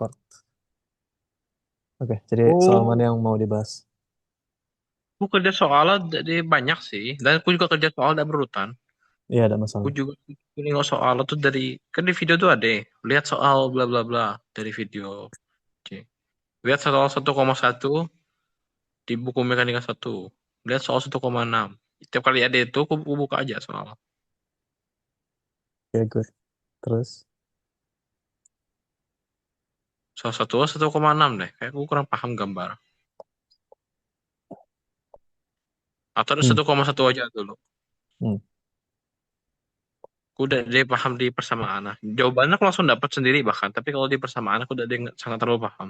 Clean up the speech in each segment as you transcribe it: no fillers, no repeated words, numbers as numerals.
record. Oke, jadi soal mana Oh, yang mau dibahas? aku kerja soalnya dari banyak sih. Dan aku juga kerja soal dan berurutan. Iya, ada Aku masalah. juga nengok soal tuh dari, kan di video tuh ada, lihat soal bla bla bla dari video. Oke. Lihat soal 1,1 di buku mekanika satu. Lihat soal 1,6. Setiap kali ada itu, aku buka aja soal. Oke, good. Terus, Soal 1,6 deh. Kayak aku kurang paham gambar. Atau ada hmm, 1,1 aja dulu. hmm. Aku udah dia paham di persamaan. Nah, jawabannya aku langsung dapat sendiri bahkan. Tapi kalau di persamaan aku udah dia sangat terlalu paham.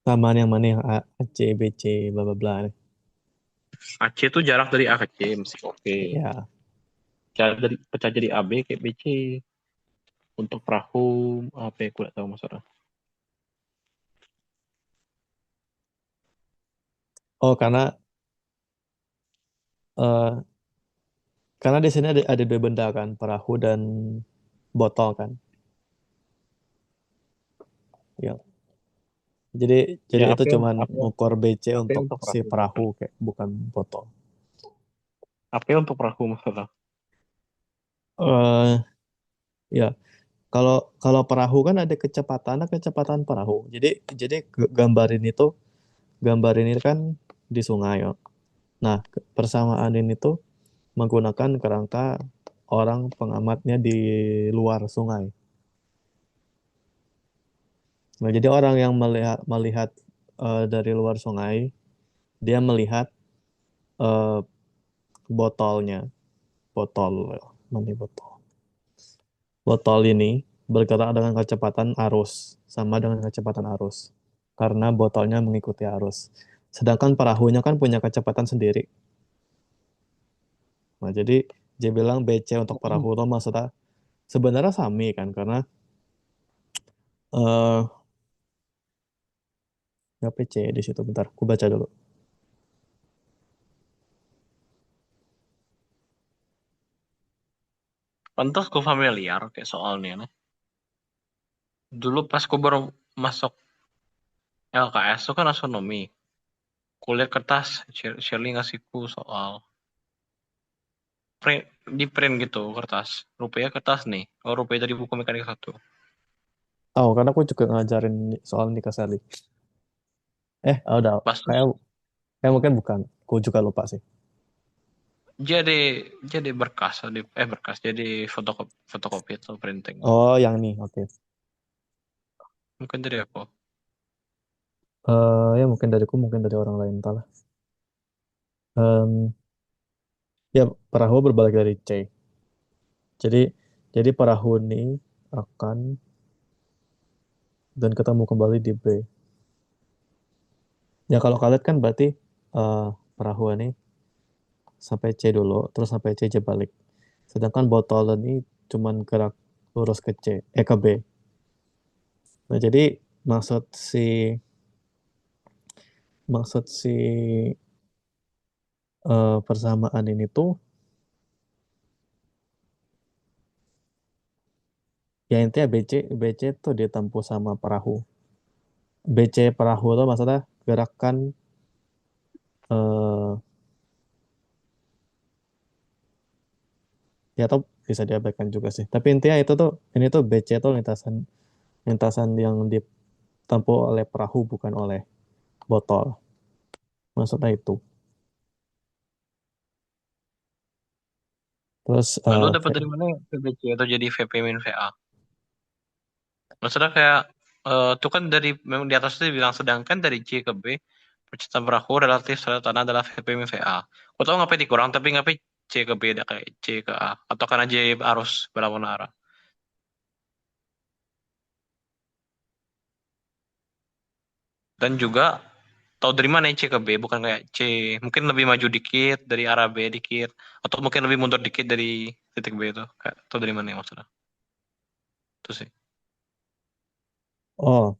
Samaan yang mana yang A, C, B, C, bla bla bla nih. AC itu jarak dari A ke C mesti oke. Ya, Pecah jadi AB kayak BC. Untuk perahu apa aku tidak tahu masalah. oh eh, karena di sini ada dua benda kan, perahu dan botol kan. Ya, jadi Ya itu cuman AP, ngukur BC AP untuk untuk si perahu perahu masalah. kayak bukan botol. AP untuk perahu masalah. eh ya, kalau kalau perahu kan ada kecepatan perahu. Jadi gambar ini kan di sungai ya. Nah, persamaan ini tuh menggunakan kerangka orang pengamatnya di luar sungai. Nah, jadi orang yang melihat melihat dari luar sungai, dia melihat eh, botolnya, botol, mana botol? Botol ini bergerak dengan kecepatan arus, sama dengan kecepatan arus, karena botolnya mengikuti arus. Sedangkan perahunya kan punya kecepatan sendiri. Nah, jadi dia bilang BC untuk perahu itu maksudnya sebenarnya sami kan, karena eh nggak PC di situ. Bentar, aku baca dulu. Pantas ku familiar kayak soalnya nih. Dulu pas aku baru masuk LKS itu kan astronomi. Kuliah kertas, Shirley ngasihku soal print, di print gitu kertas. Rupanya kertas nih. Oh rupanya dari buku mekanika satu. Oh, karena aku juga ngajarin soal nikah Sally. Udah. Pas Kayak, terus kayak mungkin bukan. Aku juga lupa sih. jadi jadi berkas, berkas jadi fotokopi fotokopi atau printing. Oh, yang nih. Oke. Mungkin dari apa? Ya mungkin dariku, mungkin dari orang lain. Entahlah. Em, ya, perahu berbalik dari C. Jadi, jadi perahu ini akan dan ketemu kembali di B. Ya, kalau kalian kan berarti eh, perahu ini sampai C dulu, terus sampai C balik. Sedangkan botol ini cuman gerak lurus ke C, ke B. Nah, jadi maksud si maksud si persamaan ini tuh ya intinya BC tuh ditempuh sama perahu. BC perahu tuh maksudnya gerakan eh ya atau bisa diabaikan juga sih. Tapi intinya itu tuh ini tuh BC tuh lintasan lintasan yang ditempuh oleh perahu bukan oleh botol. Maksudnya itu. Terus Lalu dapat dari mana VBC atau jadi VP min VA? Maksudnya kayak itu kan dari memang di atas itu dibilang sedangkan dari C ke B percintaan perahu relatif pada tanah adalah VP min VA. Aku tahu ngapain dikurang tapi ngapain C ke B ada kayak C ke A atau karena J arus berlawanan arah. Dan juga tahu dari mana C ke B bukan kayak C mungkin lebih maju dikit dari arah B dikit atau mungkin lebih mundur dikit dari titik B itu kayak tahu dari mana ya maksudnya itu sih. oh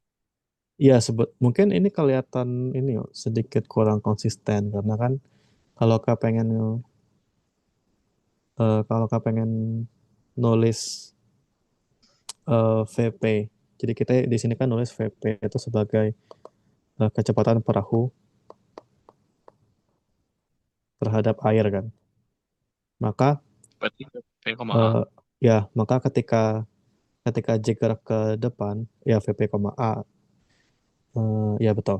iya mungkin ini kelihatan ini yo, sedikit kurang konsisten karena kan kalau kepengen kalau kepengen nulis VP. Jadi kita di sini kan nulis VP itu sebagai kecepatan perahu terhadap air kan. Maka Berarti VP, A. eh, ya maka ketika J gerak ke depan ya VP, A. Ya betul.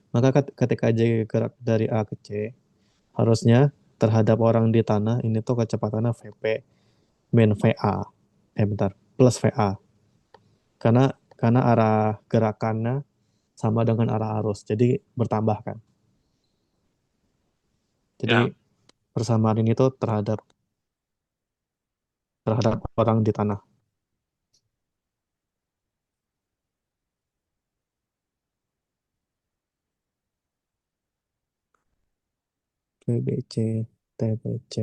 Maka ketika J gerak dari A ke C, harusnya terhadap orang di tanah ini tuh kecepatannya VP min VA. Bentar, plus VA. Karena arah gerakannya sama dengan arah arus. Jadi bertambah kan. Ya, Jadi persamaan ini tuh terhadap orang di tanah. TBC, TBC.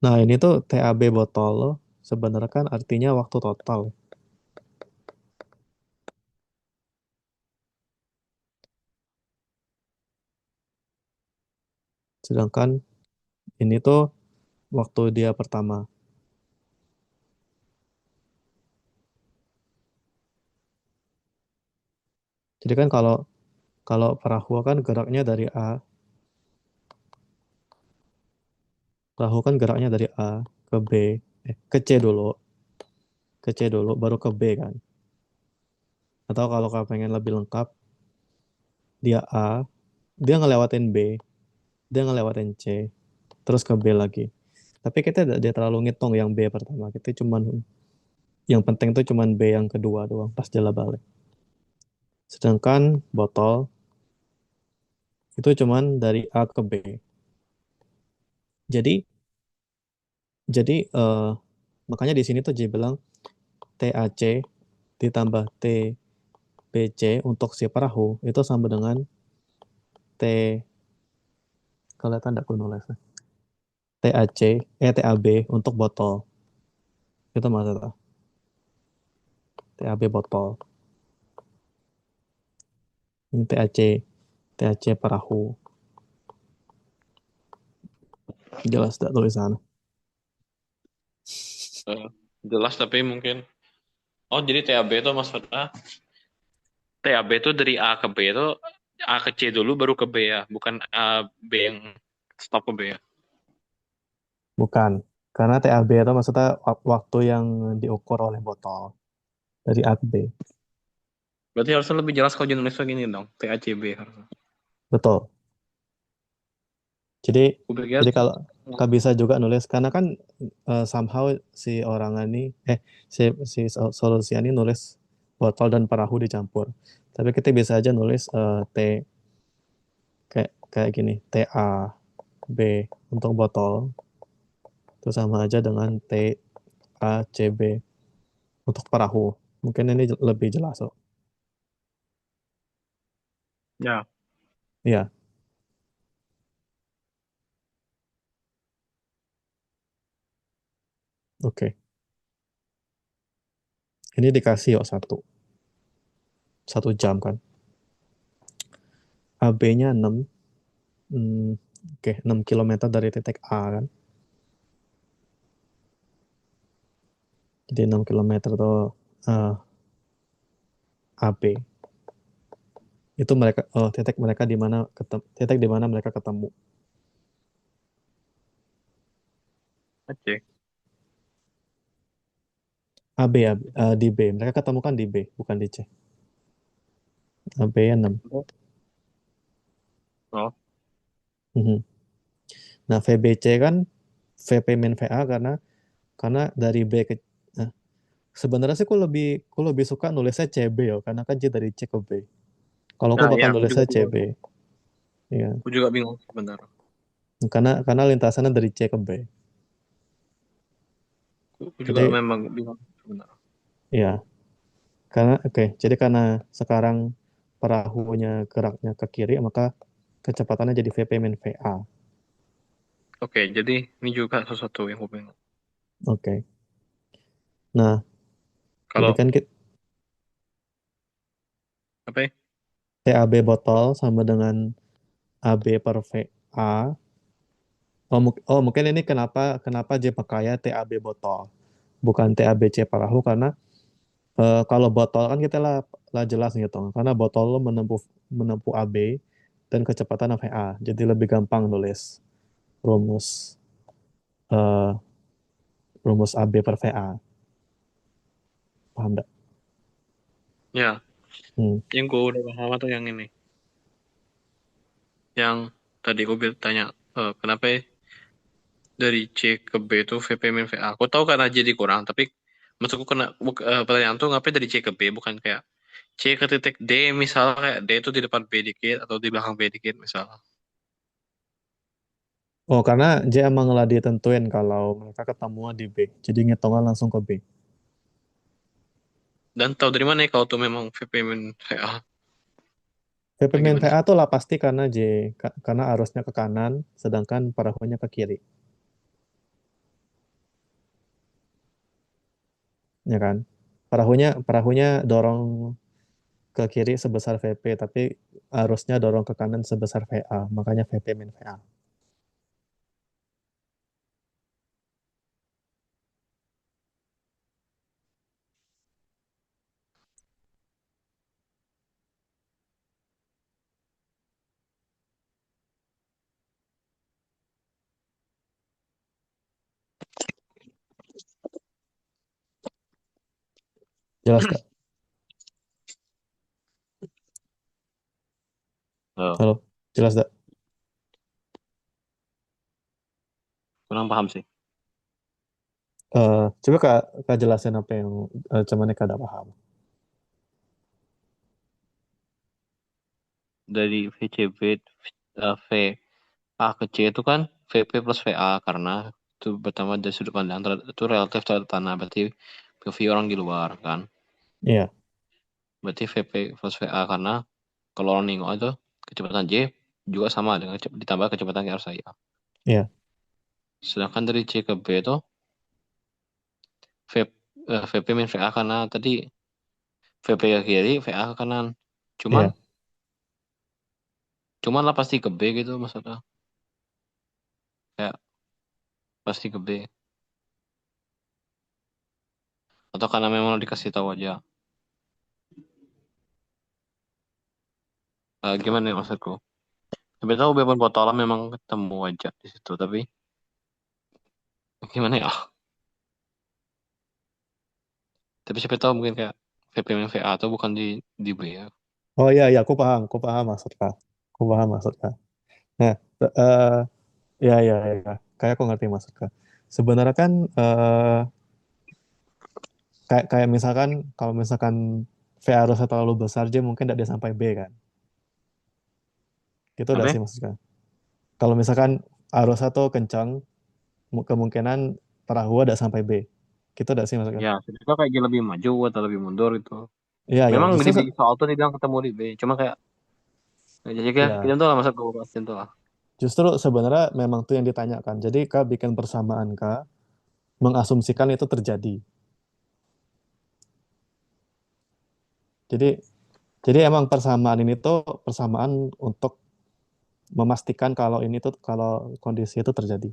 Nah, ini tuh TAB botol loh. Sebenarnya kan artinya waktu total. Sedangkan ini tuh waktu dia pertama. Jadi kan kalau kalau perahu kan geraknya dari A, perahu kan geraknya dari A ke B, ke C dulu, baru ke B kan. Atau kalau kau pengen lebih lengkap, dia A, dia ngelewatin B, dia ngelewatin C, terus ke B lagi. Tapi kita tidak dia terlalu ngitung yang B pertama. Kita cuman yang penting tuh cuman B yang kedua doang pas jalan balik. Sedangkan botol itu cuman dari A ke B. Jadi jadi makanya di sini tuh J bilang TAC ditambah TBC untuk si perahu itu sama dengan T, kalau tanda aku nulis TAC TAB untuk botol. Itu maksudnya TAB botol. Ini TAC perahu. Jelas tidak tulisan. eh, jelas tapi mungkin. Oh, jadi TAB itu maksudnya TAB itu dari A ke B itu A ke C dulu baru ke B ya, bukan A B yang stop ke B ya. Bukan. Karena TAB itu maksudnya waktu yang diukur oleh botol dari A ke B. Berarti harusnya lebih jelas kalau nulis gini dong, TACB harusnya. Betul. Jadi Gue pikir, jadi kalau Kak bisa juga nulis karena kan somehow si orang ini si solusi ini nulis botol dan perahu dicampur. Tapi kita bisa aja nulis T kayak kayak gini, TAB untuk botol itu sama aja dengan TACB untuk perahu. Mungkin ini lebih jelas kok. ya, Iya, oke. Ini dikasih yuk satu jam kan. AB-nya 6, oke, 6 kilometer dari titik A kan. Jadi 6 kilometer tuh eh, AB. Itu mereka titik mereka di mana titik di mana mereka ketemu. oke. AB ya, di B. Mereka ketemu kan di B, bukan di C. AB ya 6. Oh, Mhm. Nah, VBC kan VP min VA karena dari B ke nah, sebenarnya sih aku lebih suka nulisnya CB ya karena kan C dari C ke B. Kalau aku nah ya, bakal aku juga nulisnya bingung. CB. Ya. Aku juga bingung sebenarnya. Karena lintasannya dari C ke B. Aku juga Jadi memang bingung sebenarnya. ya, jadi karena sekarang perahunya geraknya ke kiri, maka kecepatannya jadi VP min VA. Oke, jadi ini juga sesuatu yang aku bingung. Oke. Nah, jadi Kalau kan apa ya? TAB botol sama dengan AB per VA. Oh, mungkin ini kenapa kenapa J pakai TAB botol, bukan TABC perahu karena kalau botol kan kita lah jelas gitu, karena botol lo menempuh menempuh AB dan kecepatan VA, jadi lebih gampang nulis rumus eh, rumus AB per VA, paham nggak? Ya, Hmm. yang gue udah paham tuh yang ini. Yang tadi gue tanya, kenapa ya dari C ke B itu VP min VA. Aku tahu karena jadi kurang, tapi maksudku pertanyaan tuh ngapain dari C ke B, bukan kayak C ke titik D, misalnya kayak D itu di depan B dikit atau di belakang B dikit misalnya. Oh, karena J emang lah ditentuin kalau mereka ketemu di B, jadi ngitungnya langsung ke B. Dan tahu dari mana ya kalau tuh memang VP min VA? VP Kayak min gimana? VA tuh lah pasti karena J, karena arusnya ke kanan, sedangkan perahunya ke kiri, ya kan? Perahunya dorong ke kiri sebesar VP, tapi arusnya dorong ke kanan sebesar VA, makanya VP min VA. Jelas gak? Oh, Halo, jelas gak? kurang paham sih. Coba kak jelasin apa yang cuman kak ada paham. Dari VCB VA ke C itu kan VP plus VA karena itu pertama dari sudut pandang itu relatif terhadap tanah, berarti POV orang di luar kan. Iya, Berarti VP plus VA karena kalau orang nengok itu kecepatan J juga sama dengan ditambah kecepatan KR saya. iya, Sedangkan dari C ke B itu VP min VA karena tadi VP ke kiri, VA ke kanan. Cuman iya. cuman lah pasti ke B gitu maksudnya. Kayak pasti ke B. Atau karena memang dikasih tahu aja. Gimana ya maksudku? Tapi tahu beberapa botolan memang ketemu aja di situ. Tapi gimana ya? Tapi siapa tahu mungkin kayak VP min VA atau bukan di B ya. Oh iya, iya, aku paham maksud kak. Aku paham maksud kak. Nah, eh ya, ya, ya, kayak aku ngerti maksud kak. Sebenarnya kan kayak kayak misalkan kalau misalkan V arusnya terlalu besar, J mungkin tidak dia sampai B kan. Gitu udah Apa? sih maksud kak. Kalau misalkan arusnya tuh kencang, kemungkinan perahu ada sampai B. Gitu udah sih maksud kak. Ya, kita kayak dia lebih maju atau lebih mundur itu. Iya, ya, Memang justru di soal tuh dibilang ketemu di B. Cuma kayak jadi kayak kita ya, tuh lah masa gue bahas itu lah. justru sebenarnya memang tuh yang ditanyakan. Jadi kak bikin persamaan kak, mengasumsikan itu terjadi. Jadi jadi emang persamaan ini tuh persamaan untuk memastikan kalau ini tuh kalau kondisi itu terjadi.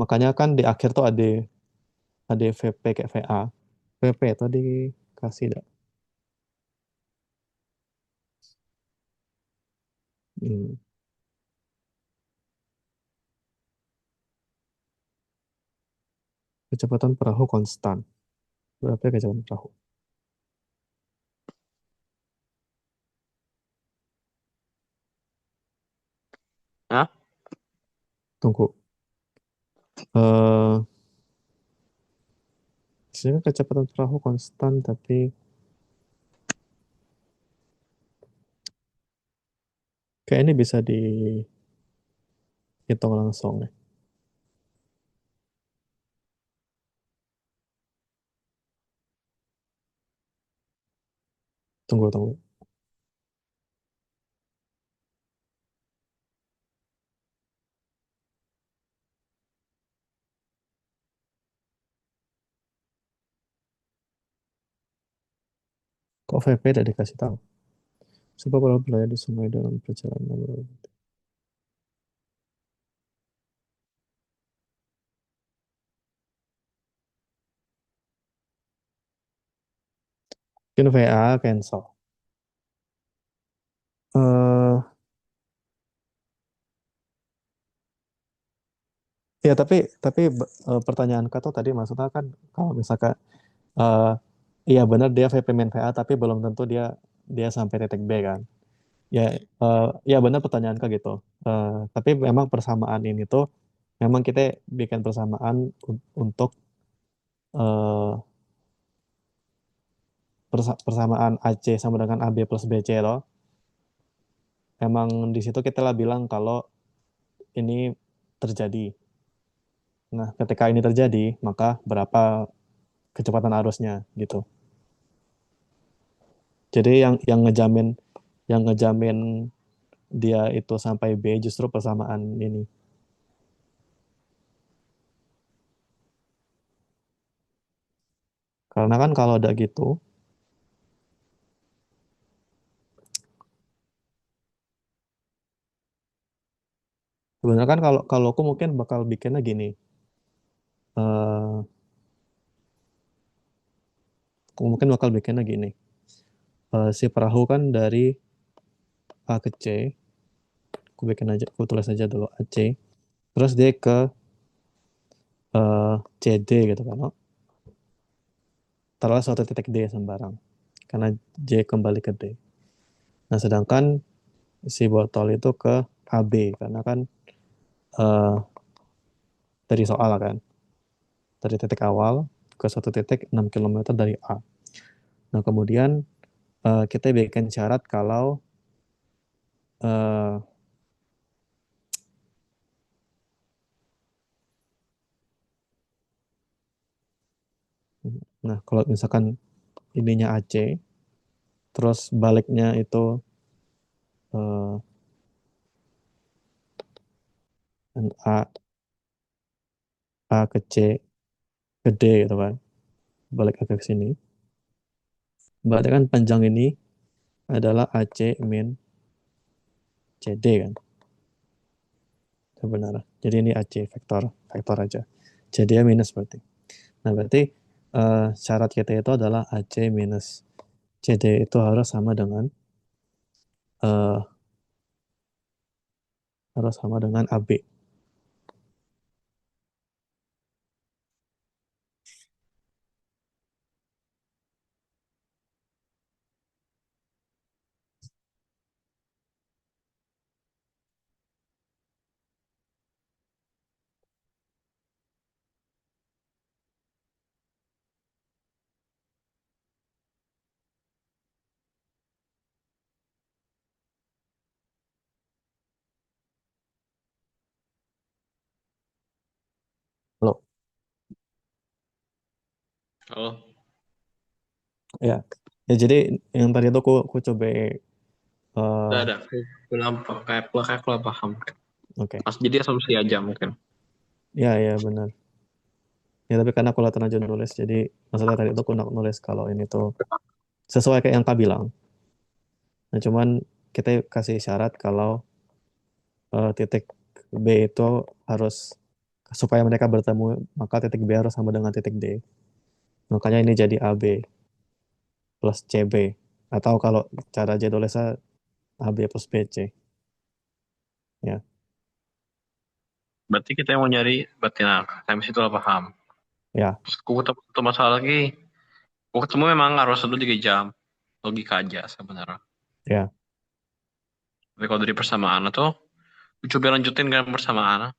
Makanya kan di akhir tuh ada VP kayak VA. VP tadi kasih dah. Hmm. Kecepatan perahu konstan. Berapa ya kecepatan perahu? Hah? Tunggu. Eh, Sebenarnya kecepatan perahu konstan tapi kayak ini bisa dihitung langsung ya. Tunggu, tunggu. Kok VP tidak dikasih tahu? Sebab kalau berlayar di sungai dalam perjalanan. Mungkin VA cancel. eh ya pertanyaan kau tadi maksudnya kan kalau misalkan eh iya benar dia VP main VA tapi belum tentu dia dia sampai titik B kan. Ya ya benar pertanyaan kau gitu. Tapi memang persamaan ini tuh memang kita bikin persamaan untuk eh persamaan AC sama dengan AB plus BC loh. Emang di situ kita lah bilang kalau ini terjadi. Nah, ketika ini terjadi, maka berapa kecepatan arusnya gitu. Jadi yang ngejamin dia itu sampai B justru persamaan ini. Karena kan kalau ada gitu, sebenarnya kan kalau kalau aku mungkin bakal bikinnya gini. eh aku mungkin bakal bikinnya gini. Si perahu kan dari A ke C, aku tulis aja dulu AC. Terus dia ke CD gitu kan. Oh, taruhlah suatu titik D sembarang. Karena J kembali ke D. Nah, sedangkan si botol itu ke AB karena kan eh, dari soal kan dari titik awal ke satu titik 6 kilometer dari A. Nah, kemudian kita bikin syarat kalau eh, nah kalau misalkan ininya AC terus baliknya itu eh, A A ke C ke D gitu kan balik ke sini berarti kan panjang ini adalah AC min CD kan sebenarnya jadi ini AC vektor vektor aja jadi ya minus berarti. Nah, berarti syarat kita itu adalah AC minus CD itu eh, harus sama dengan AB. Loh, Oh, ya. Ya jadi yang tadi itu aku coba udah eh ada. Aku lampu kayak aku paham kan. oke. Mas jadi asumsi aja mungkin. Ya, ya benar. Ya tapi karena aku latihan aja nulis jadi masalah tadi itu aku nulis kalau ini tuh sesuai kayak yang Kak bilang. Nah, cuman kita kasih syarat kalau titik B itu harus supaya mereka bertemu maka titik B harus sama dengan titik D. Makanya ini jadi AB plus CB atau kalau cara jadwalnya AB plus BC ya. Berarti kita yang mau nyari berarti nah, sampai situ lah paham. Ya, Terus aku ketemu satu masalah lagi. Aku ketemu memang harus satu 3 jam. Logika aja sebenarnya. ya. Tapi kalau dari persamaan tuh, aku coba lanjutin kan persamaan.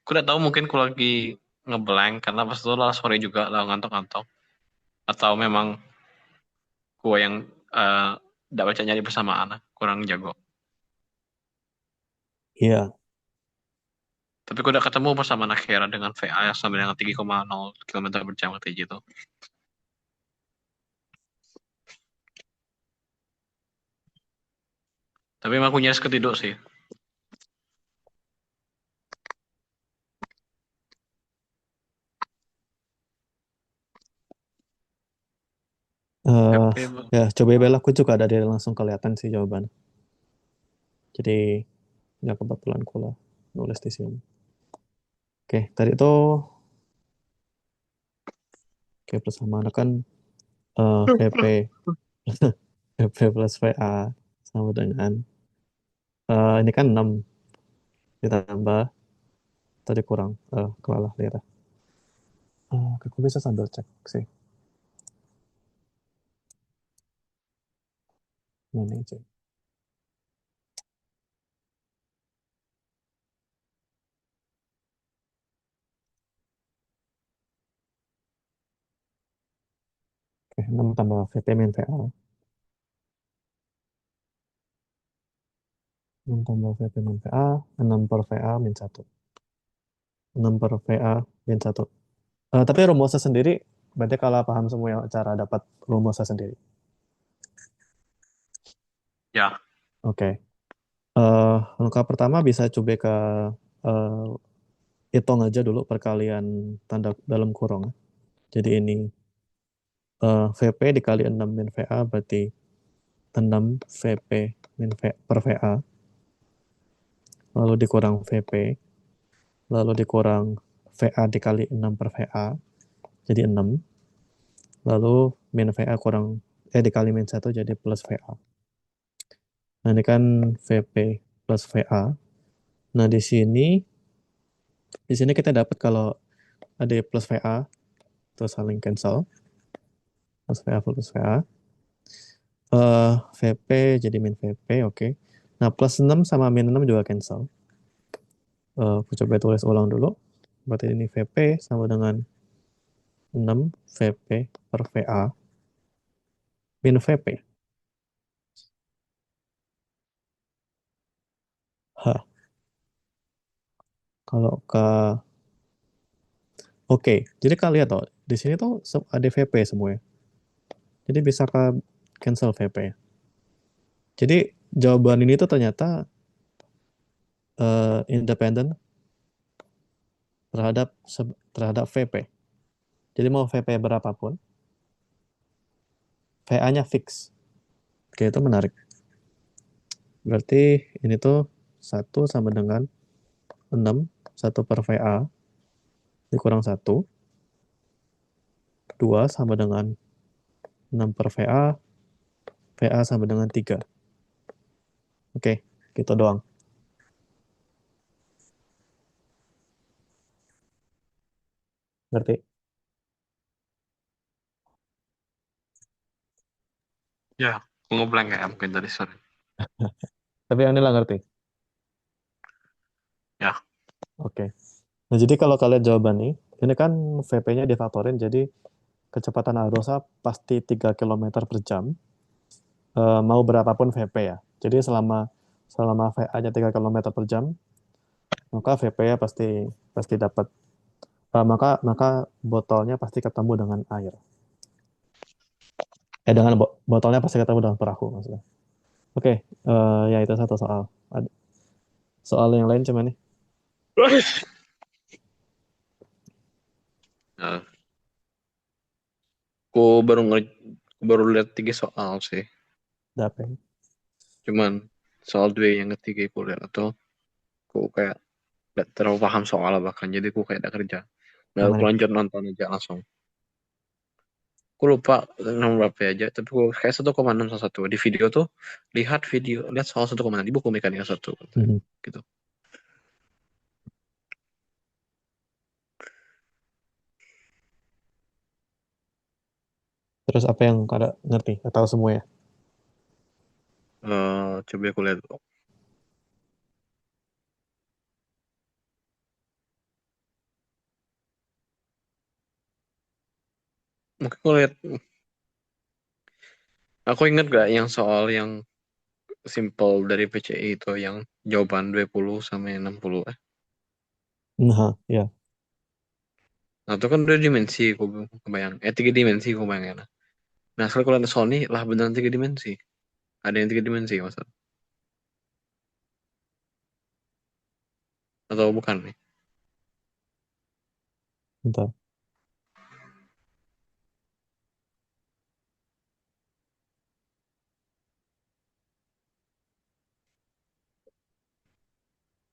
Aku udah tahu mungkin aku lagi ngeblank karena pas itu lah sore juga lah ngantuk-ngantuk. Atau memang gua yang eh nggak baca nyari persamaan, kurang jago. Iya. Tapi aku udah ketemu persamaan akhirnya dengan VA yang sama dengan 3,0 km per jam kayak gitu. Tapi emang aku nyaris ketiduk sih. Eh, VP. ya coba bela aku juga ada dia langsung kelihatan sih jawaban. Jadi ya kebetulan aku lah nulis di sini. Oke, tadi itu oke persamaan kan VP VP plus VA sama dengan ini kan 6 ditambah tadi kurang kalah lira. Oke, aku bisa sambil cek sih. Mana aja. Oke, 6 tambah VP min VA. 6 tambah VP min VA, 6 per VA min 1. 6 per VA min 1. Tapi rumusnya sendiri, berarti kalau paham semua cara dapat rumusnya sendiri. Ya, Oke. Langkah pertama bisa coba ke eh, hitung aja dulu perkalian tanda dalam kurung. Jadi ini VP dikali 6 min VA berarti 6 VP min v, per VA. Lalu dikurang VP. Lalu dikurang VA dikali 6 per VA. Jadi 6. Lalu min VA kurang dikali min 1 jadi plus VA. Nah, ini kan VP plus VA. Nah, di sini kita dapat kalau ada plus VA terus saling cancel. Plus VA plus VA. VP jadi min VP, oke. Nah, plus 6 sama min 6 juga cancel. Aku coba tulis ulang dulu. Berarti ini VP sama dengan 6 VP per VA min VP. Hah, kalau ke oke, jadi kalian lihat toh, di sini tuh ada VP semua ya. Jadi bisa ke cancel VP. Jadi jawaban ini tuh ternyata independen terhadap terhadap VP. Jadi mau VP berapapun, VA-nya fix. Oke, itu menarik. Berarti ini tuh 1 sama dengan 6, 1 per VA dikurang 1, 2 sama dengan 6 per VA, VA sama dengan 3. Oke, gitu doang. Ngerti? ya, aku ngeblank ya mungkin tadi sorry. Tapi yang ini lah ngerti. Ya, Oke. Nah, jadi kalau kalian jawaban nih, ini kan VP-nya difaktorin, jadi kecepatan arusnya pasti 3 km per jam, mau berapapun VP ya. Jadi selama selama VA-nya 3 km per jam, maka VP-nya pasti pasti dapat, maka botolnya pasti ketemu dengan air. Dengan botolnya pasti ketemu dengan perahu maksudnya. Oke, ya itu satu soal. Soal yang lain cuman nih, nah, aku baru baru lihat 3 soal sih. dapet. Cuman soal dua yang ketiga aku lihat atau aku kayak gak terlalu paham soal bahkan jadi aku kayak gak kerja. Nah, Yang aku mana? lanjut nonton aja langsung. Aku lupa nomor berapa ya aja, tapi aku kayak 1,6 salah satu. Di video tuh, lihat soal 1,6 di buku mekanika satu. Mhm. Gitu. Terus apa yang kada ngerti? Tahu semua ya? Coba aku lihat. Mungkin aku lihat, aku ingat gak yang soal yang simple dari PCI itu yang jawaban 20 sampai 60. Nah, ya. Nah, itu kan dua dimensi, aku kebayang. 3 dimensi, aku bayangin. Nah, sekarang kalau lihat soal ini, lah beneran 3 dimensi. Ada yang 3 dimensi, maksud. Atau bukan nih? Bentar.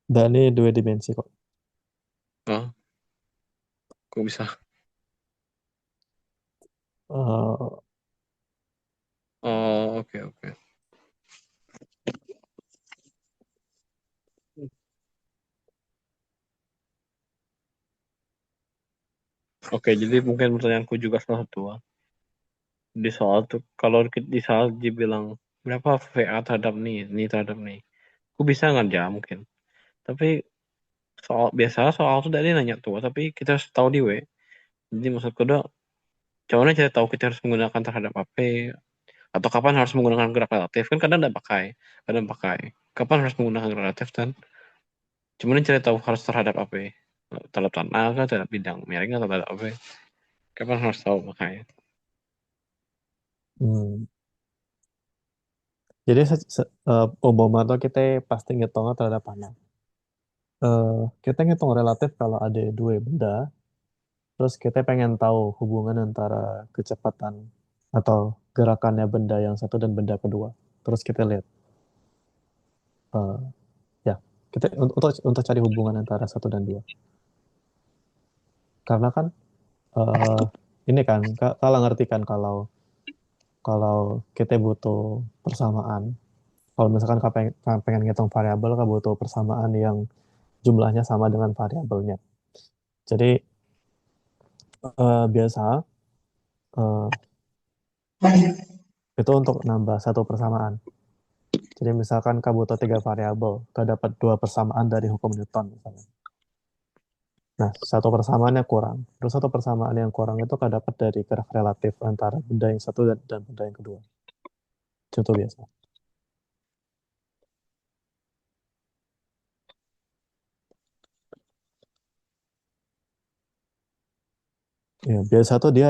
Dan ini dua dimensi kok. Oh, kok bisa? Eh, Oh, oke oke. Oke, jadi mungkin pertanyaanku juga salah satu. Di soal tuh, kalau di soal dibilang berapa VA terhadap nih terhadap nih. Aku bisa nggak ya mungkin. Tapi biasa soal tuh dari nanya tuh, tapi kita harus tahu di W. Jadi maksudku udah, caranya kita tahu kita harus menggunakan terhadap apa atau kapan harus menggunakan gerak relatif kan kadang pakai. Kapan harus menggunakan gerak relatif dan cuman cari tahu harus terhadap apa terhadap tanah kah, terhadap bidang miring atau terhadap apa. Kapan harus tahu makanya. hmm. Jadi umumnya tuh kita pasti ngitungnya terhadap mana? Kita ngitung relatif kalau ada dua benda, terus kita pengen tahu hubungan antara kecepatan atau gerakannya benda yang satu dan benda kedua. Terus kita lihat, eh, ya, kita untuk cari hubungan antara satu dan dua. Karena kan eh, ini kan, kalau ngerti kan kalau kalau kita butuh persamaan. Kalau misalkan kau pengen ngitung variabel, kau butuh persamaan yang jumlahnya sama dengan variabelnya. Jadi biasa eh, itu untuk nambah satu persamaan. Jadi misalkan kau butuh tiga variabel, kau dapat dua persamaan dari hukum Newton misalnya. Nah, satu persamaannya kurang. Terus satu persamaan yang kurang itu kau dapat dari gerak relatif antara benda yang satu dan benda yang kedua. Contoh biasa. Ya, biasa tuh dia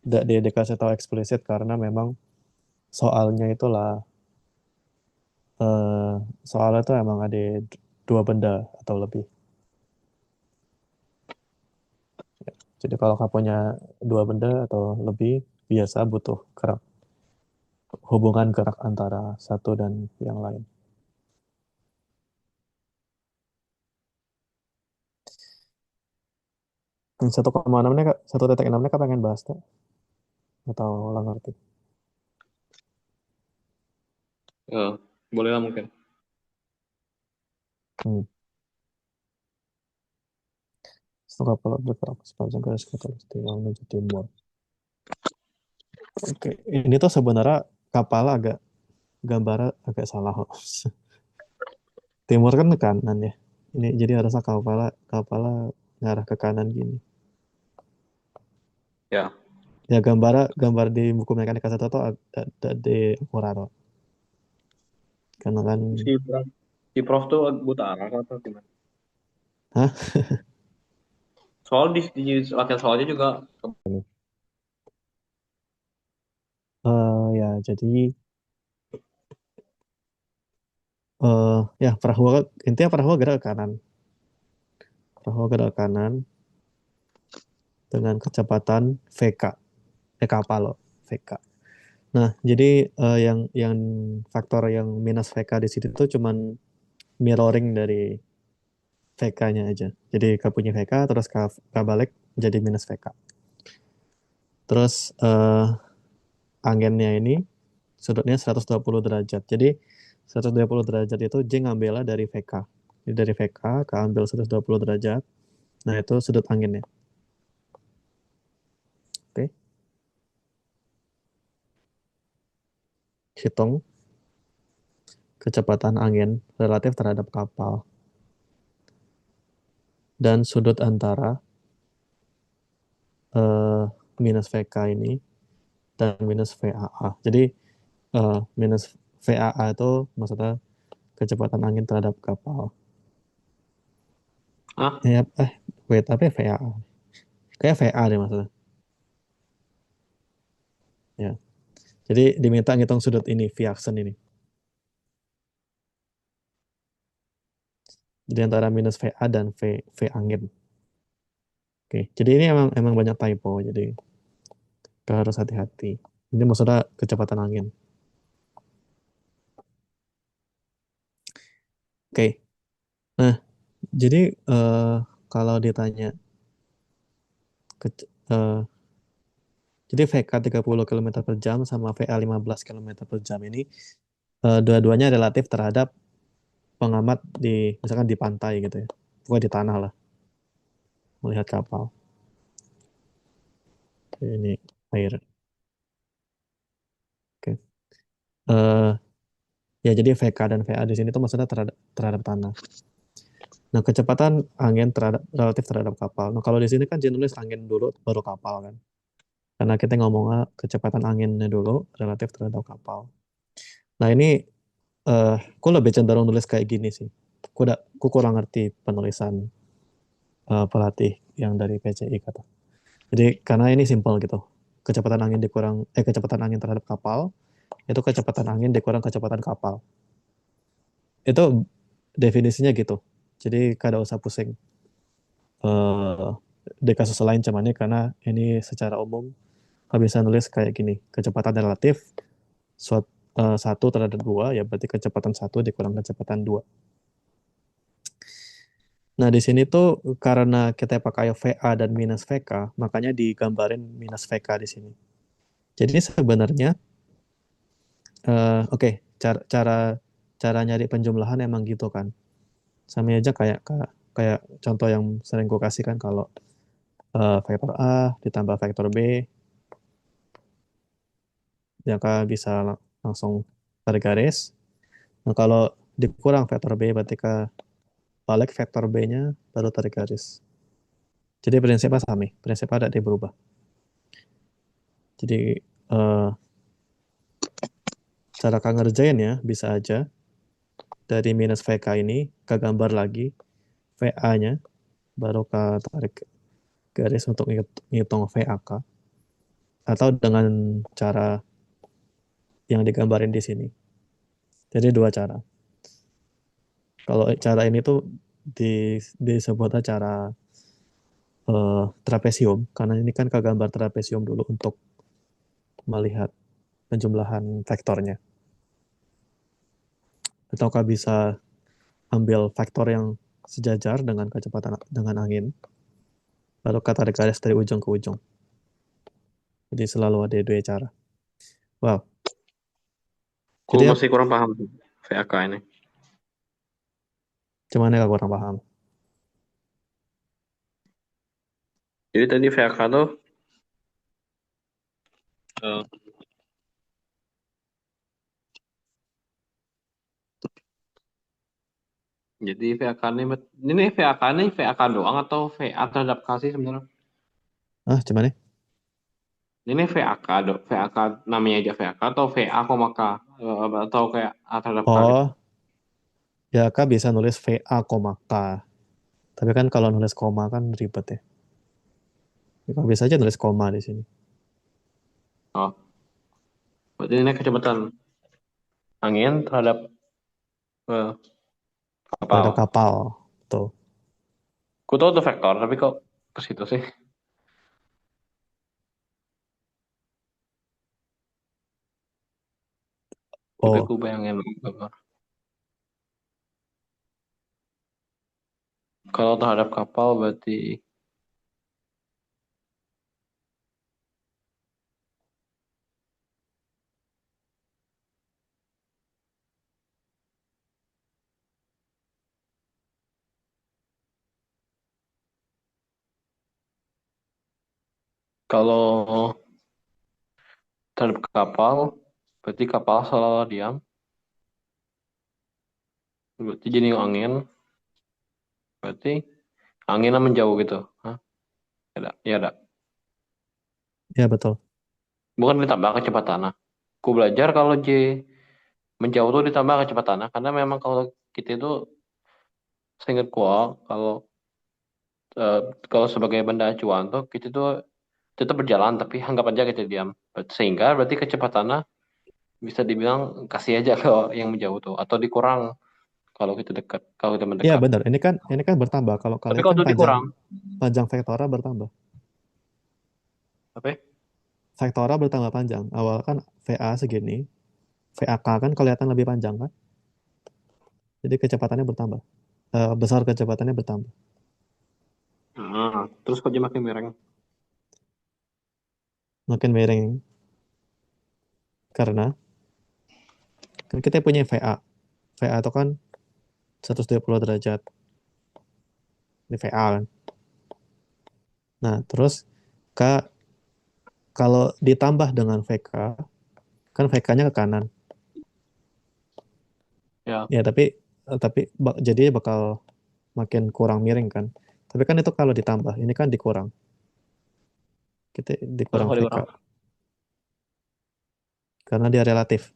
dia dikasih tahu eksplisit karena memang soalnya itulah eh, soalnya tuh emang ada dua benda atau lebih. Jadi kalau kamu punya dua benda atau lebih, biasa butuh gerak, hubungan gerak antara satu dan yang lain. Yang 1,6 ini, 1,6 ini kak pengen bahas tuh? Atau lah ngerti? Ya, boleh lah mungkin. Hmm. Setengah kapal bergerak sepanjang garis khatulistiwa menuju timur. Oke, ini tuh sebenarnya kapal agak gambarnya agak salah kok. Timur kan ke kanan ya. Ini jadi harusnya kapalnya ngarah ke kanan gini. Ya, Ya gambar di buku mekanika satu tuh ada di Muraro. Karena kan, si Prof, si Prof tuh buta arah atau gimana? hah? Soal di latihan soalnya juga. Ya jadi ya intinya perahu gerak ke kanan. Perahu gerak ke kanan dengan kecepatan VK. Kapal loh, VK. Nah, jadi yang faktor yang minus VK di situ tuh cuman mirroring dari VK-nya aja. Jadi K punya VK, terus K balik jadi minus VK. Terus angennya ini sudutnya 120 derajat. Jadi 120 derajat itu J ngambilnya dari VK. Jadi dari VK K ambil 120 derajat. Nah, itu sudut anginnya. Oke, hitung kecepatan angin relatif terhadap kapal dan sudut antara eh, minus VK ini dan minus VAA. Jadi minus VAA itu maksudnya kecepatan angin terhadap kapal. Ah, Eh, eh wait, apa ya VAA? Kayak VA deh maksudnya. Ya. Jadi diminta ngitung sudut ini, V aksen ini. Jadi antara minus VA dan V angin. Oke, jadi ini emang emang banyak typo, jadi harus hati-hati. Ini maksudnya kecepatan angin. Oke. Nah, jadi kalau ditanya ke, eh, jadi VK 30 km per jam sama VA 15 km per jam ini dua-duanya relatif terhadap pengamat di misalkan di pantai gitu ya. Pokoknya di tanah lah, melihat kapal. Ini air. Oke. Eh, ya jadi VK dan VA di sini tuh maksudnya terhadap tanah. Nah, kecepatan angin relatif terhadap kapal. Nah, kalau di sini kan dia nulis angin dulu baru kapal kan. Karena kita ngomongnya kecepatan anginnya dulu relatif terhadap kapal. Nah, ini aku lebih cenderung nulis kayak gini sih. Aku kurang ngerti penulisan pelatih yang dari PCI kata. Jadi karena ini simpel gitu. Kecepatan angin terhadap kapal itu kecepatan angin dikurang kecepatan kapal. Itu definisinya gitu. Jadi kada usah pusing. eh di kasus lain cuman ini karena ini secara umum nggak bisa nulis kayak gini. Kecepatan relatif satu terhadap dua ya berarti kecepatan satu dikurang kecepatan dua. Nah, di sini tuh karena kita pakai VA dan minus VK, makanya digambarin minus VK di sini. Jadi sebenarnya, oke, cara cara cara nyari penjumlahan emang gitu kan. Sama aja kayak kayak contoh yang sering gue kasih kan kalau vektor A ditambah vektor B, ya kan bisa langsung tarik garis. Nah, kalau dikurang vektor B, berarti balik vektor B-nya baru tarik garis. Jadi prinsipnya sama, prinsipnya ada berubah. Jadi eh, cara kau ngerjain ya bisa aja dari minus VK ini ke gambar lagi VA-nya baru ke tarik garis untuk ngitung VAK atau dengan cara yang digambarin di sini. Jadi dua cara. Kalau cara ini tuh disebutnya cara trapesium karena ini kan ke gambar trapesium dulu untuk melihat penjumlahan vektornya. Ataukah bisa ambil vektor yang sejajar dengan kecepatan dengan angin baru ke tarik garis dari ujung ke ujung. Jadi selalu ada dua cara. Wow. Aku Jadi ya, masih kurang paham VAK ini. cuman ya kurang paham. Jadi tadi VAK tuh eh, jadi VAK ini VAK ini VAK doang atau VA terhadap kasih sebenarnya? Ah, cuman nih. Ini VAK dok, VAK namanya aja VAK atau VA koma K atau kayak A terhadap K gitu. Oh, ya Kak bisa nulis VA, K. Tapi kan kalau nulis koma kan ribet ya. Ya, Kak bisa aja nulis koma di sini. Oh, berarti ini kecepatan angin terhadap eh, Terhadap kapal. kapal. Tuh. Ku tahu tuh vektor, tapi kok ke situ sih? Tapi Oh, aku bayangin vektor. Kalau terhadap kapal berarti kalau terhadap kapal berarti kapal selalu diam. Berarti jadi angin. Berarti anginnya menjauh gitu. Hah? Ya ada, ya ada. ya betul. Bukan ditambah kecepatan. Nah, aku belajar kalau J menjauh tuh ditambah kecepatan. Nah, karena memang kalau kita itu seingat gua eh, kalau sebagai benda acuan tuh kita tuh tetap berjalan tapi anggap aja kita diam. Sehingga berarti kecepatannya bisa dibilang kasih aja ke yang menjauh tuh atau dikurang kalau kita dekat, kalau kita Iya mendekat. benar. Ini kan bertambah. Kalau Tapi kalian kalau kan itu panjang dikurang, panjang vektornya bertambah. apa? Ya? Vektornya bertambah panjang. Awal kan VA segini, VAK kan kelihatan lebih panjang kan? Jadi kecepatannya bertambah. Besar kecepatannya bertambah. Terus kok dia makin miring? Makin miring karena kan kita punya VA. VA itu kan 120 derajat. Ini VA kan. Nah, terus kalau ditambah dengan VK, kan VK-nya ke kanan. Ya, Ya, tapi jadi bakal makin kurang miring kan. Tapi kan itu kalau ditambah, ini kan dikurang. Kita terus dikurang kok VK dikurang? karena dia relatif.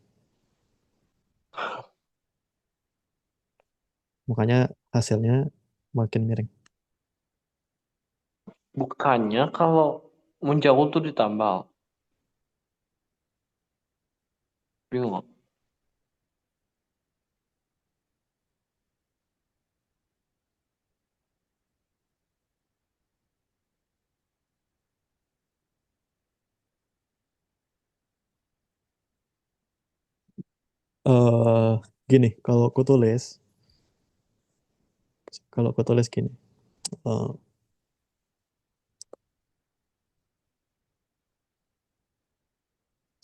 Makanya hasilnya makin miring. Bukannya kalau menjauh tuh ditambah. Bingung nggak? eh Gini, kalau aku tulis gini.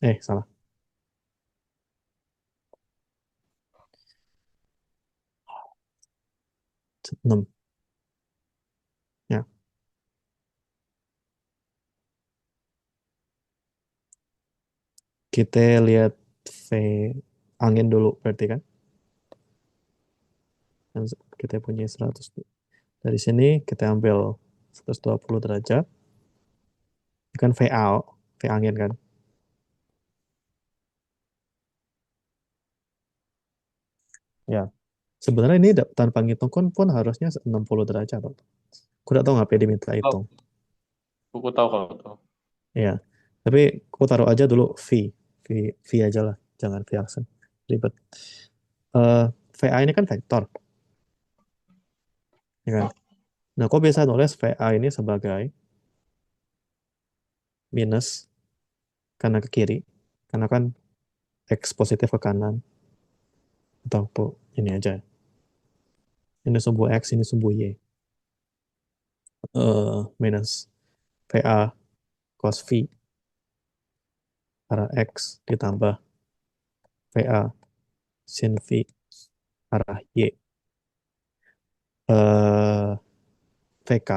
eh Salah. 6. Ya, kita lihat V angin dulu berarti kan. Yang kita punya 100. Dari sini kita ambil 120 derajat. Ini kan VA, V angin kan. Ya, sebenarnya ini tanpa ngitung pun harusnya 60 derajat. Aku tidak tahu ngapain diminta Oh, hitung. aku tahu kalau itu. Ya, tapi aku taruh aja dulu V, V aja lah, jangan V aksen, ribet. Eh VA ini kan vektor, ya kan? Nah, kok bisa nulis VA ini sebagai minus karena ke kiri, karena kan X positif ke kanan, atau ini aja, ini sumbu X, ini sumbu Y. Minus VA cos V arah X ditambah VA sin V arah Y. eh VK,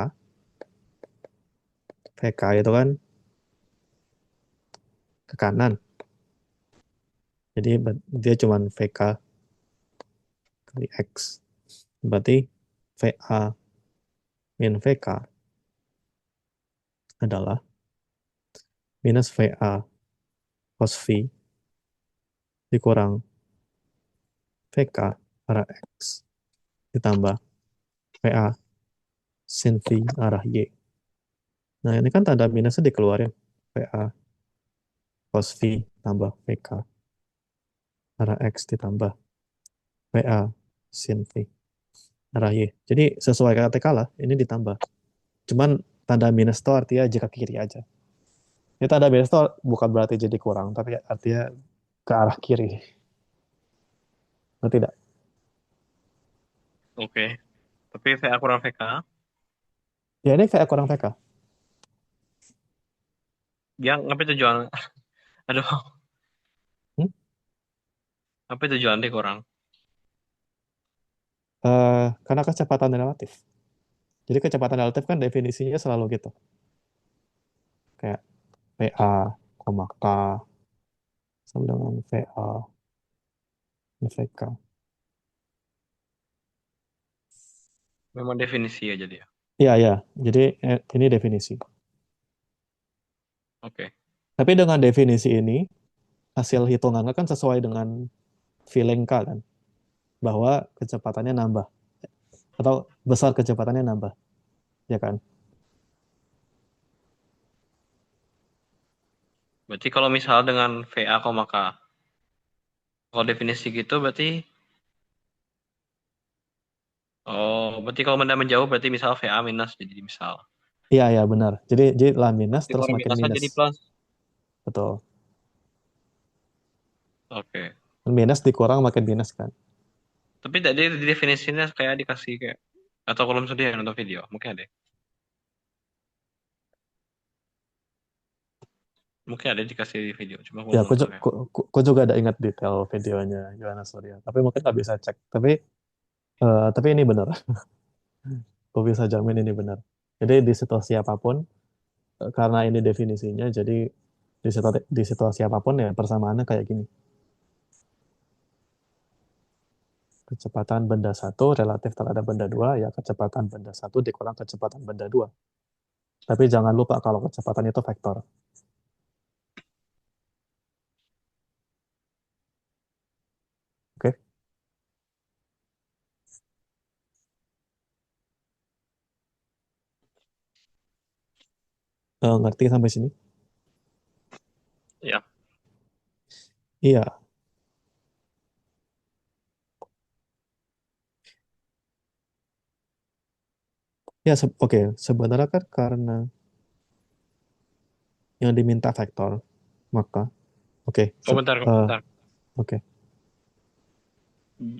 VK itu kan ke kanan, jadi dia cuma VK kali X. Berarti VA min VK adalah minus VA cos V dikurang VK arah X ditambah VA sin V arah Y. Nah, ini kan tanda minusnya dikeluarin. VA cos V tambah VK arah X ditambah VA sin V arah Y. Jadi sesuai KTK lah, ini ditambah. Cuman tanda minus itu artinya jika kiri aja. Ini tanda minus itu bukan berarti jadi kurang, tapi artinya ke arah kiri. Ngerti tidak? Oke. Tapi VA kurang VK. Ya ini VA kurang VK. Dia ngapain tujuan? Aduh, Hmm? apa tujuan dia kurang? Karena kecepatan relatif. Jadi kecepatan relatif kan definisinya selalu gitu. Kayak VA, K sama dengan VA, VK. Memang definisi aja dia. Iya, iya. Jadi ini definisi. Oke. Tapi dengan definisi ini, hasil hitungannya kan sesuai dengan feeling K kan. Bahwa kecepatannya nambah. Atau besar kecepatannya nambah. Ya kan? Berarti kalau misal dengan VA, K, kalau definisi gitu berarti, berarti kalau benda menjauh berarti misal VA minus jadi misal. Iya, iya benar. Jadi lah minus Jadi terus kalau makin minus kan minus. jadi plus. Betul. Oke. Minus dikurang makin minus kan. Tapi tadi di definisinya kayak dikasih kayak atau kalau misalnya dia nonton video, mungkin ada. Mungkin ada dikasih di video, cuma aku Ya, belum tahu ya. aku juga ada ingat detail videonya Yohana Surya. Tapi mungkin nggak bisa cek. Tapi ini benar. Aku bisa jamin ini benar. Jadi di situasi apapun, karena ini definisinya, jadi di situasi apapun ya persamaannya kayak gini. Kecepatan benda satu relatif terhadap benda dua, ya kecepatan benda satu dikurang kecepatan benda dua. Tapi jangan lupa kalau kecepatan itu vektor. Oke? Ngerti sampai sini? Ya, Iya. Ya, oke. Sebenarnya kan karena yang diminta vektor, maka oke. komentar eh, komentar. oke.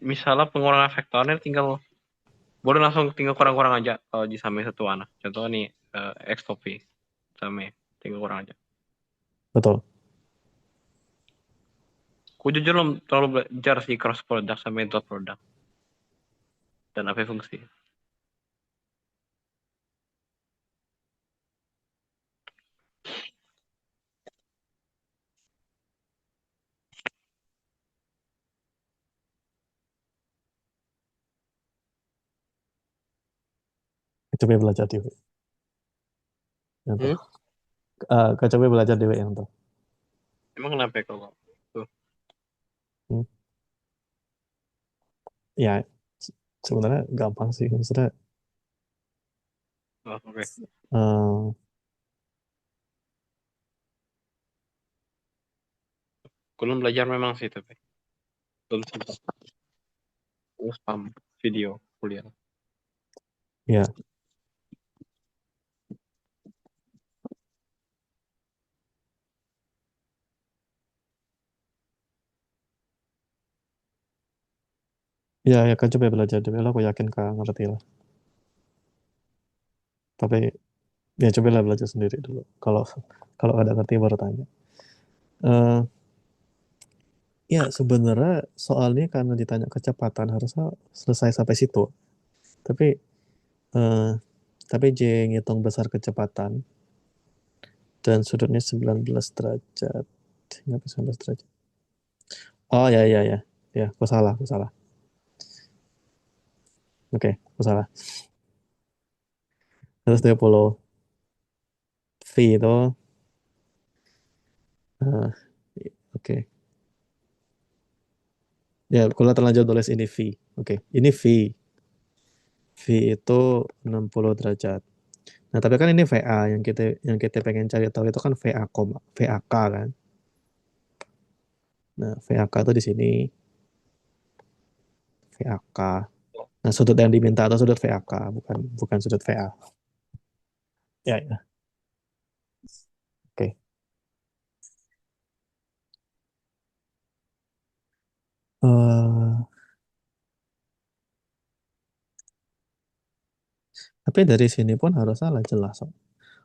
Misalnya pengurangan vektornya tinggal boleh langsung tinggal kurang-kurang aja kalau di sampai satu anak. Contohnya nih X topi sampai tinggal kurang aja. Betul. Aku jujur belum terlalu belajar sih cross product sampai dot product dan apa fungsi. Coba belajar di yang tuh. Hmm? Coba belajar di yang tuh. Emang kenapa ya kalau tuh? Hmm. Ya, sebenarnya gampang sih. Maksudnya, Oh, oke. eh, Belum belajar memang sih tapi belum sempat. Spam video kuliah. ya, ya, kan coba belajar di aku yakin kak ngerti lah. Tapi ya cobalah belajar sendiri dulu. Kalau kalau ada ngerti baru tanya. Eh, ya sebenarnya soalnya karena ditanya kecepatan harusnya selesai sampai situ. Tapi eh, tapi J ngitung besar kecepatan dan sudutnya 19 derajat. Kenapa 19 derajat? Oh ya ya ya. Ya, aku salah, aku salah. Oke, aku salah. 130 V itu eh, oke. Ya, kalau terlanjur tulis ini V. Oke, ini V. V itu 60 derajat. Nah, tapi kan ini VA yang kita pengen cari tahu itu kan VA VAK kan. Nah, VAK itu di sini VAK. Nah, sudut yang diminta itu sudut VAK, bukan bukan sudut VA. Ya, ya. Oke. Eh, tapi dari sini pun harusnya lah jelas.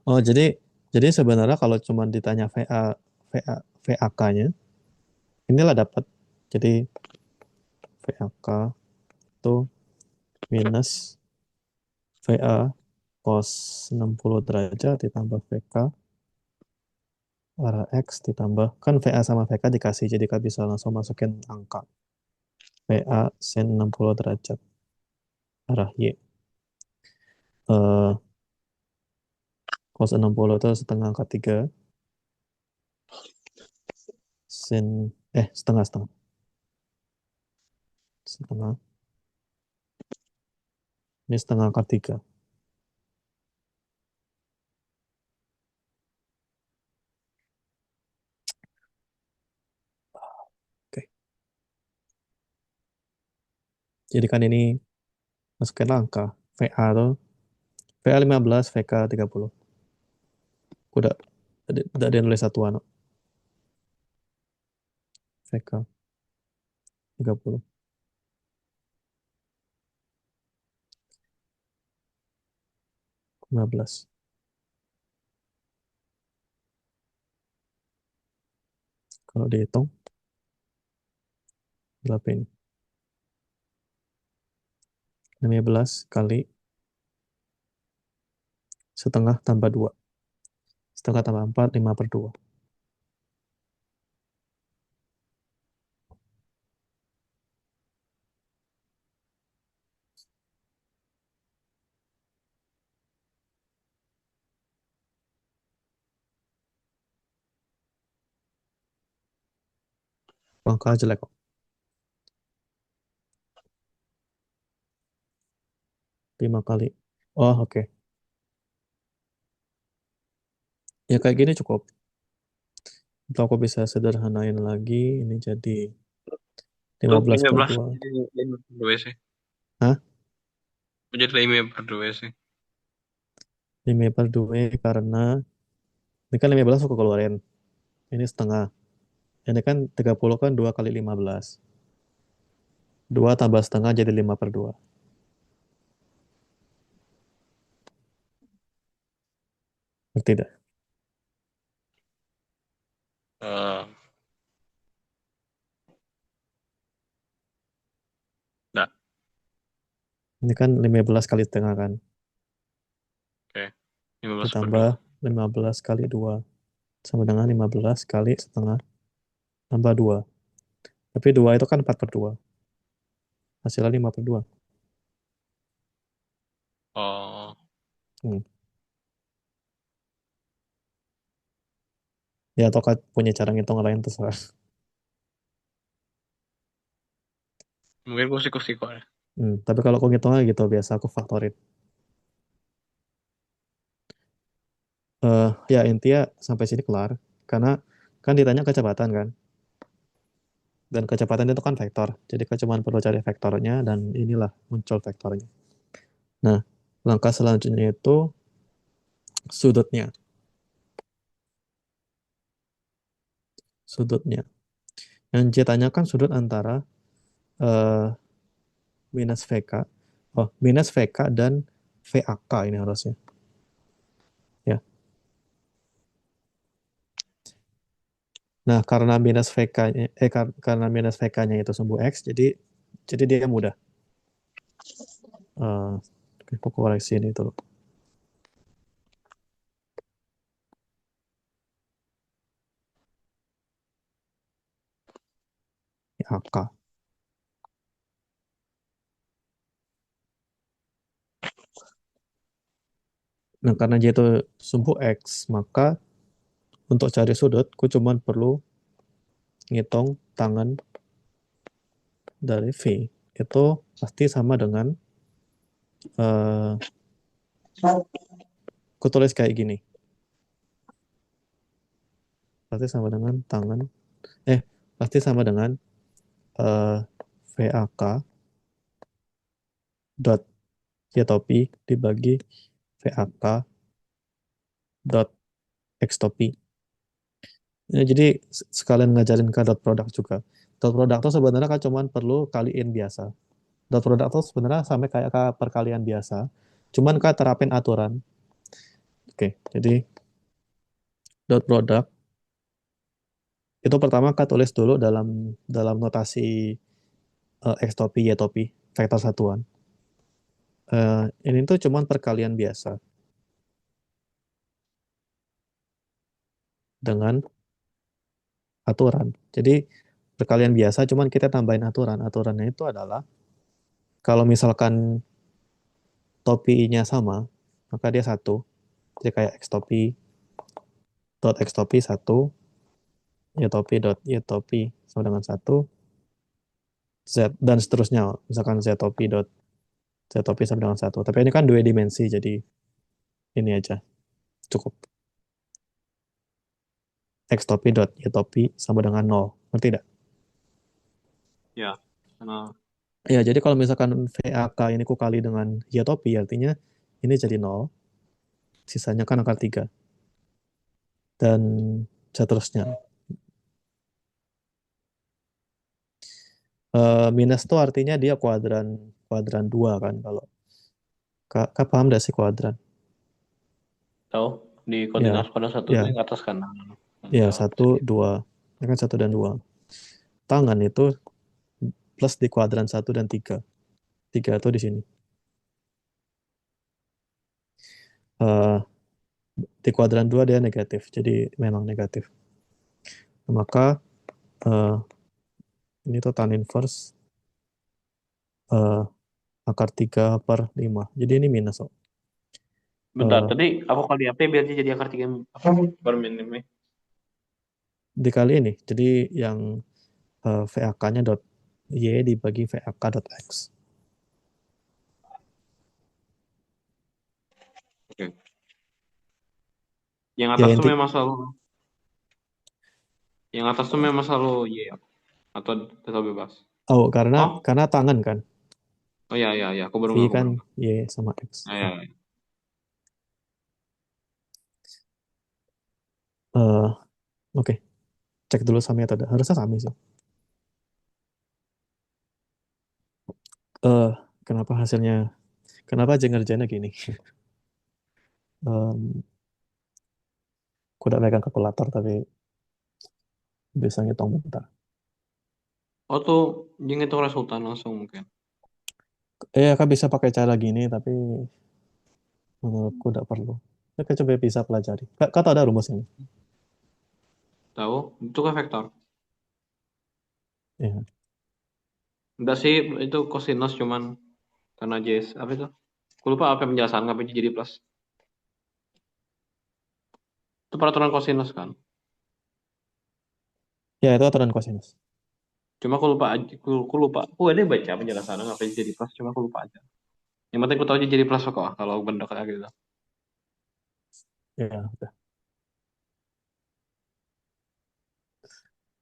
Oh, jadi sebenarnya kalau cuma ditanya VAK-nya, inilah dapat. Jadi VAK itu minus VA cos 60 derajat ditambah VK arah X ditambah, kan VA sama VK dikasih, jadi kita bisa langsung masukin angka. VA sin 60 derajat arah Y. Eh, cos 60 itu setengah angka 3 sin, setengah setengah, ini setengah angka 3. Oke. Jadi kan ini masukin angka. VA tuh VA 15, VK 30. Udah udah ada nulis satuan. VK 30. 15. Kalau dihitung, berapa ini? 15 kali setengah tambah 2. Setengah tambah 4, 5/2. Angka jelek kok. 5 kali. Oh, oke. Ya kayak gini cukup. Atau aku bisa sederhanain lagi. Ini jadi Itu 15 per 15 2. jadi 5 per 2 sih. Hah? Jadi 5 per 2 sih. 5 per 2 karena ini kan 15 aku keluarin. Ini setengah. Ini kan 30 kan 2 kali 15. 2 tambah setengah jadi 5 per 2. Ngerti tidak? Eh, Nah, Ini kan 15 kali setengah kan. oke. 15 per Ditambah 2. 15 kali 2. Sama dengan 15 kali setengah tambah 2. Tapi 2 itu kan 4 per 2. Hasilnya 5 per 2. Oh, Hmm. Ya, atau kan punya cara ngitung lain terserah. mungkin kusik-kusik kok ya. Tapi kalau aku ngitungnya gitu, biasa aku faktorin. Ya, intinya sampai sini kelar. Karena kan ditanya kecepatan kan. Dan kecepatan itu kan vektor. Jadi kita cuma perlu cari vektornya dan inilah muncul vektornya. Nah, langkah selanjutnya itu sudutnya. Sudutnya. Yang ditanyakan sudut antara eh, minus VK. Oh, minus VK dan VAK ini harusnya. Ya. Nah, karena minus VK-nya karena minus VK-nya itu sumbu X, jadi dia mudah. Eh, aku koreksi ini dulu. Ini AK. Nah, karena dia itu sumbu X, maka untuk cari sudut, aku cuma perlu ngitung tangan dari V. Itu pasti sama dengan, eh, aku tulis kayak gini. Pasti sama dengan tangan, pasti sama dengan eh, VAK dot Y topi dibagi VAK dot X topi. Ya, jadi sekalian ngajarin ke dot product juga. Dot product itu sebenarnya kan cuma perlu kaliin biasa. Dot product itu sebenarnya sampai kayak ke perkalian biasa. Cuman kan terapin aturan. Oke, jadi dot product itu pertama kan tulis dulu dalam dalam notasi X topi Y topi vektor satuan. Ini tuh cuman perkalian biasa dengan aturan. Jadi perkalian biasa cuman kita tambahin aturan. Aturannya itu adalah kalau misalkan topinya sama, maka dia satu. Jadi kayak x topi dot x topi satu, y topi dot y topi sama dengan satu, z dan seterusnya. Misalkan z topi dot z topi sama dengan satu. Tapi ini kan dua dimensi, jadi ini aja cukup. X topi dot y topi sama dengan nol. Ngerti tidak? Ya, karena Ya, jadi kalau misalkan VAK ini ku kali dengan y topi, artinya ini jadi nol. Sisanya kan akar 3. Dan seterusnya. Minus itu artinya dia kuadran kuadran 2 kan. Kalau Kak paham nggak sih kuadran? Tahu di Ya, koordinat pada satu itu ya, yang atas kanan. ya, Ya, satu, segitiga. dua. Ya kan satu dan dua. Tangan itu plus di kuadran satu dan tiga. Tiga itu di sini. Eh, di kuadran dua dia negatif, jadi memang negatif. Maka eh, ini tuh tan inverse eh, akar 3 per 5. Jadi ini minus. Oh. Bentar, Eh, tadi aku kali apa biar dia jadi akar tiga apa per minimnya? dikali ini. Jadi yang VAK-nya dot Y dibagi VAK dot X. Oke. Yang Ya atas tuh inti, memang selalu yang atas tuh memang selalu Y ya? Atau tetap bebas? oh karena Oh, tangan kan. oh ya ya ya, aku baru V nggak, aku kan baru nggak. Y sama X. Ya, Ya. ya, ya. Eh, Oke, cek dulu sama metode. Harusnya sama sih. Eh, kenapa hasilnya? Kenapa aja ngerjainnya gini? Aku udah megang kalkulator tapi bisa ngitung bentar. Oh tuh, dia ngitung resultan langsung mungkin. Kak bisa pakai cara gini tapi menurutku udah perlu. Kak coba bisa pelajari. Kak tahu ada rumus ini? Tahu? Itu kan vektor. Ya. Enggak sih, itu kosinus cuman karena JS apa itu? Aku lupa apa penjelasan ngapain jadi plus. Itu peraturan kosinus kan. Ya itu aturan kosinus. Cuma aku lupa aja, aku lupa. Aku ada baca penjelasan ngapain jadi plus, cuma aku lupa aja. Yang penting aku tahu aja jadi plus kok kalau benda kayak gitu. Ya, udah.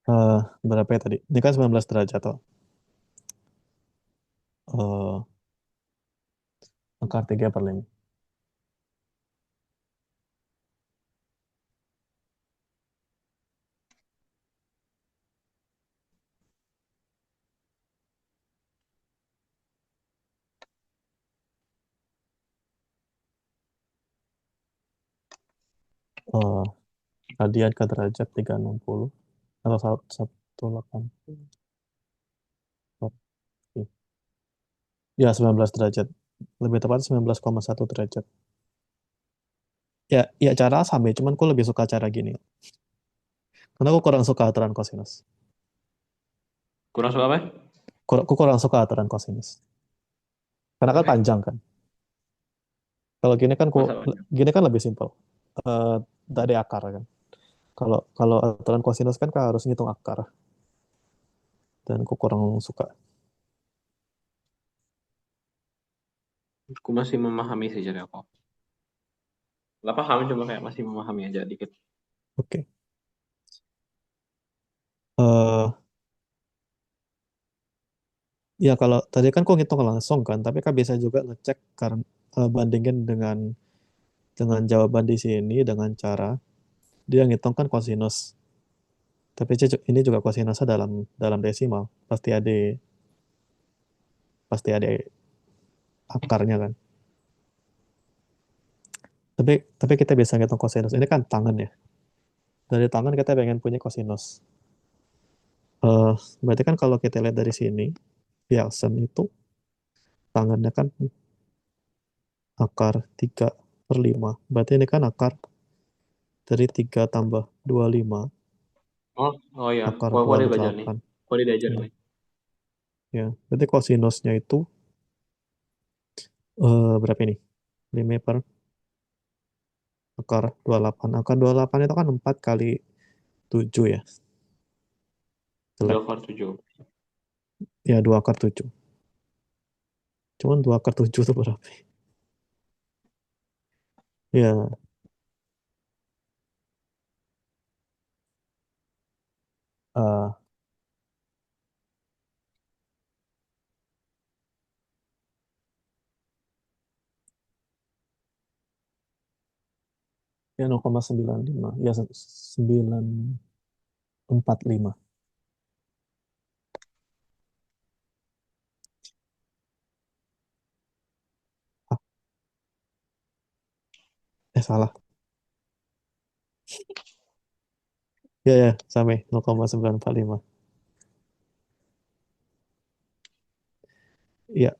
Eh, berapa ya tadi? Ini kan 19 derajat tuh. Eh, akar 3 per 5. Eh, radian ke derajat 360 atau 180. Ya, 19 derajat. Lebih tepat 19,1 derajat. Ya, ya cara sama, cuman aku lebih suka cara gini. Karena aku kurang suka aturan kosinus. Kurang suka apa? Aku kurang suka aturan kosinus. Karena kan Oke. panjang kan. Kalau gini kan Masa aja. gini kan lebih simpel. Eh dari akar kan. Kalau kalau aturan kosinus kan harus ngitung akar dan aku kurang suka. Aku masih memahami sih jadi aku. Gak paham cuma kayak masih memahami aja dikit. Oke. Eh ya kalau tadi kan kok ngitung langsung kan, tapi kan bisa juga ngecek karena bandingin dengan jawaban di sini dengan cara dia ngitung kan kosinus. Tapi ini juga kosinusnya dalam dalam desimal, pasti ada akarnya kan. Tapi kita bisa ngitung kosinus. Ini kan tangan ya. Dari tangan kita pengen punya kosinus. Eh berarti kan kalau kita lihat dari sini, Piasen itu tangannya kan akar 3 per 5. Berarti ini kan akar dari 3 tambah 25, Oh, oh ya. akar Aku dua ada puluh belajar nih. delapan. Aku ada diajar Ya, nih. ya. Berarti kosinusnya itu berapa ini? 5 per akar 28. Akar 28 itu kan 4 kali 7 ya. Dua Jelek. per tujuh. Ya, 2 akar 7. Cuman 2 akar 7 itu berapa? Ya, eh ya 0,95. Ya, 945. Ah, salah. Ya, ya, sampai 0,945. Iya,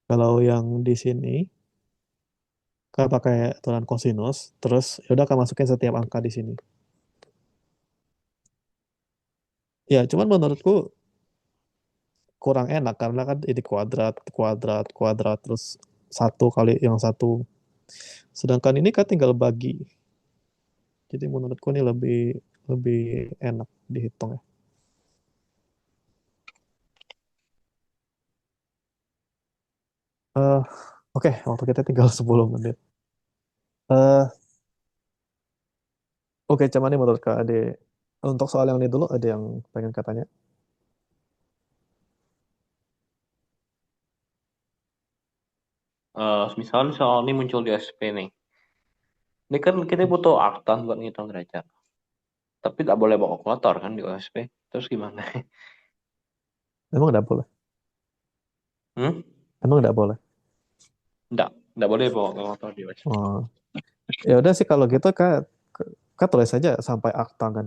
kalau yang di sini kan pakai aturan kosinus, terus ya udah kan masukin setiap angka di sini. Ya, cuman menurutku kurang enak karena kan ini kuadrat, kuadrat, kuadrat, terus satu kali yang satu. Sedangkan ini kan tinggal bagi. Jadi menurutku ini lebih lebih enak dihitung ya. Eh, oke, waktu kita tinggal 10 menit. Eh, oke, cuman ini menurut Kak Ade, untuk soal yang ini dulu ada yang pengen katanya. Misalnya soal ini muncul di SP nih. Ini kan kita butuh aktan buat ngitung derajat. Tapi nggak boleh bawa kalkulator kan di OSP. Terus gimana? Emang nggak boleh? Hmm? Emang nggak boleh? Nggak boleh bawa kalkulator di OSP. Oh, ya udah sih kalau gitu Kak, Kak tulis aja sampai akta kan.